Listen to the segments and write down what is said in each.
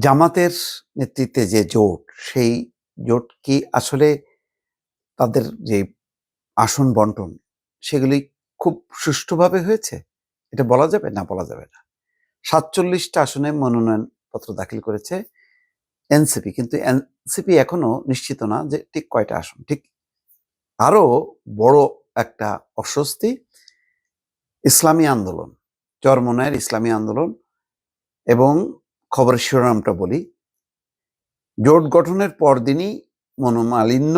জামাতের নেতৃত্বে যে জোট, সেই জোট কি আসলে তাদের যে আসন বন্টন, সেগুলি খুব সুষ্ঠুভাবে হয়েছে? এটা বলা যাবে? না, বলা যাবে না। ৪৭টা আসনে মনোনয়নপত্র দাখিল করেছে এনসিপি। কিন্তু এনসিপি এখনো নিশ্চিত না যে ঠিক কয়টা আসন। ঠিক আরো বড় একটা অস্বস্তি ইসলামী আন্দোলন, চরমোনাইয়ের ইসলামী আন্দোলন। এবং খবরের শিরোনামটা বলি, জোট গঠনের পরদিনই মনোমালিন্য,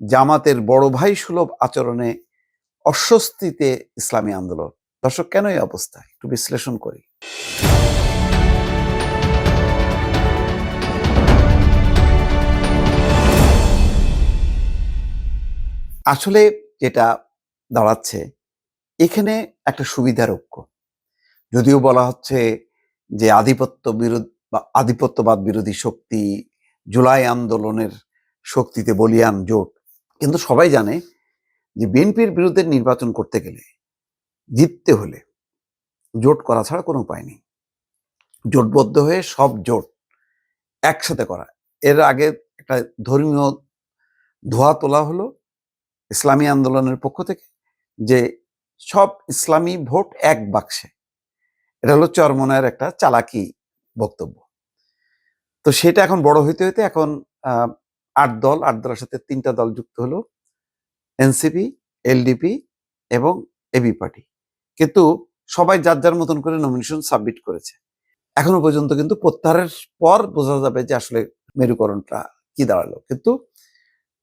জামাতের বড় ভাই সুলভ আচরণে অস্বস্তিতে ইসলামী আন্দোলন। দর্শক, কেন এই অবস্থা একটু বিশ্লেষণ করি। আসলে যেটা দাঁড়াচ্ছে, এখানে একটা সুবিধার ঐক্য। যদিও বলা হচ্ছে যে আধিপত্যবাদ বিরোধী শক্তি, জুলাই আন্দোলনের শক্তিতে বলিয়ান জোট, কিন্তু সবাই জানে যে বিএনপির বিরুদ্ধে নির্বাচন করতে গেলে, জিততে হলে জোট করা ছাড়া কোনো উপায় নেই। জোটবদ্ধ হয়ে সব জোট একসাথে করা। এর আগে একটা ধর্মীয় ধোঁয়া তোলা হলো ইসলামী আন্দোলনের পক্ষ থেকে, যে সব ইসলামী ভোট এক বাক্সে। এটা হলো চরমোনাইয়ের একটা চালাকি বক্তব্য। তো সেটা এখন বড় হইতে হইতে এখন ৮ দলের সাথে ৩টা দল যুক্ত হলো, এনসিপি, এলডিপি এবং এবি পার্টি। কিন্তু সবাই যার যার মতন করে নমিনেশন সাবমিট করেছে। এখনো পর্যন্ত কিন্তু প্রত্যাহারের পর বোঝা যাবে যে আসলে মেরুকরণটা কি দাঁড়ালো। কিন্তু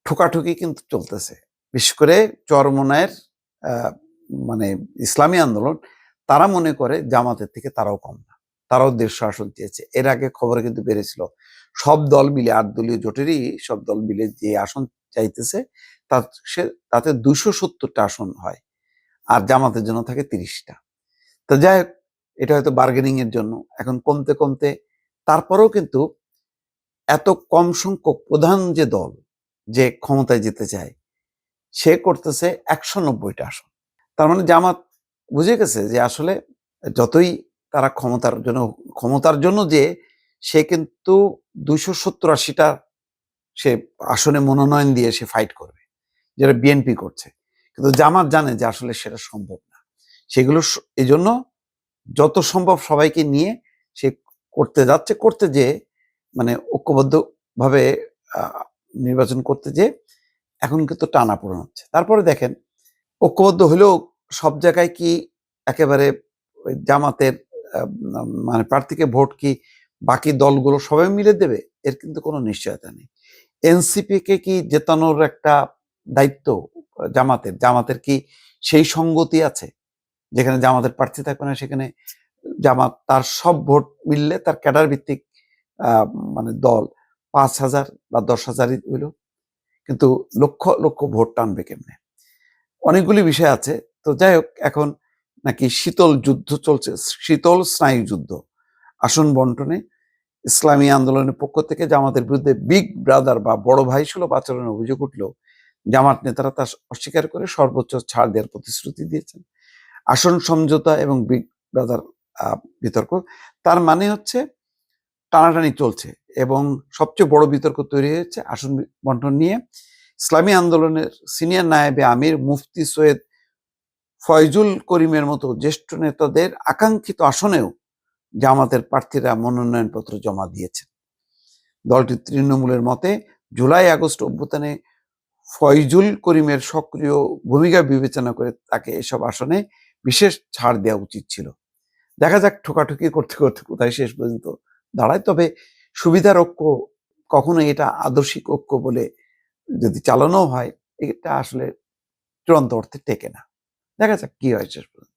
ঠোকাঠুকি কিন্তু চলতেছে, বিশেষ করে চরমোনাইয়ের মানে ইসলামী আন্দোলন। তারা মনে করে জামাতের থেকে তারাও কম না, তারাও ১৫০ আসন চেয়েছে। এর আগে খবরে কিন্তু বেড়েছিল সব দল মিলে, ৮ দলীয় জোটেরই সব দল মিলে যে আসন চাইতেছে তাতে ২৭০টা আসন হয়, আর জামাতের জন্য থাকে ৩০টা। তো যাই হোক, এটা হয়তো বার্গেনিং এর জন্য এখন কমতে কমতে, তারপরেও কিন্তু এত কম সংখ্যক প্রধান যে দল যে ক্ষমতায় যেতে চায়, সে করতেছে ১৯০টা আসন। তার মানে জামাত বুঝে গেছে যে আসলে যতই তারা ক্ষমতার জন্য যে সে কিন্তু ২৭০-৮০টা সে আসনে মনোনয়ন দিয়ে সে ফাইট করবে, যেটা বিএনপি করছে। কিন্তু জামাত জানে যে আসলে সেটা সম্ভব না। সেগুলো এই জন্য যত সম্ভব সবাইকে নিয়ে সে করতে যে মানে ঐক্যবদ্ধ ভাবে নির্বাচন করতে যে এখন কিন্তু টানাপোড়েন হচ্ছে। তারপরে দেখেন, ঐক্যবদ্ধ হলেও সব জায়গায় কি একেবারে জামাতের মানে প্রার্থীকে ভোট কি বাকি দলগুলো সবাই মিলে দেবে? এর কিন্তু কোনো নিশ্চয়তা নেই। এনসিপি কে কি জেতানোর একটা দায়িত্ব জামাতের কি সেই সঙ্গতি আছে? যেখানে জামাতের প্রার্থী থাকবে না, সেখানে জামাত তার সব ভোট মিললে তার ক্যাডার ভিত্তিক মানে দল ৫,০০০ বা ১০,০০০ই হইল, কিন্তু লক্ষ লক্ষ ভোট টানবে কেমনে? অনেকগুলি বিষয় আছে। তো যাই হোক, এখন নাকি শীতল যুদ্ধ চলছে, শীতল স্নায়ু যুদ্ধ আসন বন্টনে। ইসলামী আন্দোলনের পক্ষ থেকে জামাতের বিরুদ্ধে বিগ ব্রাদার বা বড় ভাই সুলভ আচরণের অভিযোগ উঠলেও জামাত নেতারা তা অস্বীকার করে সর্বোচ্চ ছাড় দেওয়ার প্রতিশ্রুতি দিয়েছেন। আসন সমঝোতা এবং বিগ ব্রাদার বিতর্ক, তার মানে হচ্ছে টানাটানি চলছে। এবং সবচেয়ে বড় বিতর্ক তৈরি হয়েছে আসন বন্টন নিয়ে। ইসলামী আন্দোলনের সিনিয়র নায়েবে আমির মুফতি সৈয়দ ফয়জুল করিমের মতো জ্যেষ্ঠ নেতাদের আকাঙ্ক্ষিত আসনেও জামাতের প্রার্থীরা মনোনয়নপত্র জমা দিয়েছেন। দলটির তৃণমূলের মতে জুলাই আগস্ট অভ্যুত্থানে ফয়জুল করিমের সক্রিয় ভূমিকা বিবেচনা করে তাকে এসব আসনে বিশেষ ছাড় দেওয়া উচিত ছিল। দেখা যাক ঠোকাঠুকি করতে করতে কোথায় শেষ পর্যন্ত দাঁড়ায়। তবে সুবিধার ঐক্য কখনো এটা আদর্শিক ঐক্য বলে যদি চালানো হয়, এটা আসলে চূড়ান্ত অর্থে টেকে না। দেখা যাক কি হয় শেষ পর্যন্ত।